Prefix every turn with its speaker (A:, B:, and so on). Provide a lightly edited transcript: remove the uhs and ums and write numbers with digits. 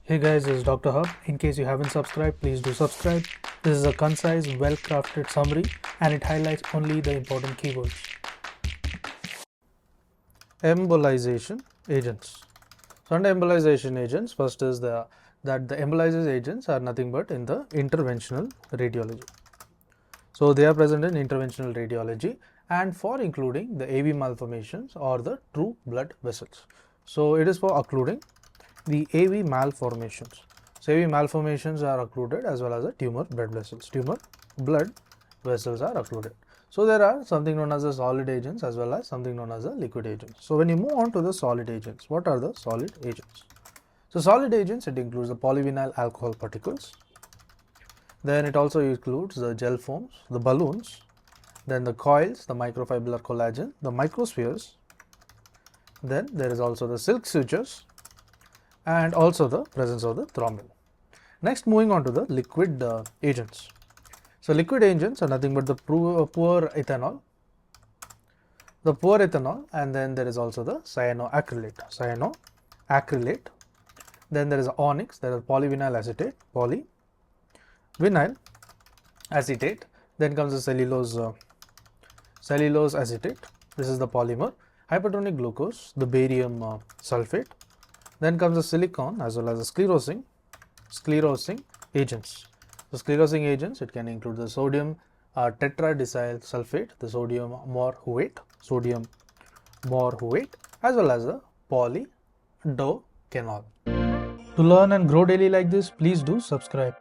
A: Hey guys, this is Dr. Hub. In case you haven't subscribed, please do subscribe. This is a concise, well-crafted summary and it highlights only the important keywords. Embolization agents. So under embolization agents, first is that the embolization agents are nothing but in the interventional radiology. So they are present in interventional radiology and for including the AV malformations or the true blood vessels. So it is for occluding the AV malformations. So AV malformations are occluded as well as the tumor blood vessels. Tumor blood vessels are occluded. So there are something known as the solid agents as well as something known as the liquid agents. So when you move on to the solid agents, what are the solid agents? So solid agents, it includes the polyvinyl alcohol particles. Then it also includes the gel foams, the balloons, then the coils, the microfibrillae collagen, the microspheres. Then there is also the silk sutures and also the presence of the thrombin. Next, moving on to the liquid agents. So liquid agents are nothing but the poor ethanol, and then there is also the cyanoacrylate. Then there is onyx, there is polyvinyl acetate, polyvinyl acetate. Then comes the cellulose acetate. This is the polymer. Hypertonic glucose, the barium sulfate. Then comes the silicon as well as the sclerosing agents. The sclerosing agents, it can include the sodium tetradecyl sulfate, the sodium morphoate, as well as the polydocanol. To learn and grow daily like this, please do subscribe.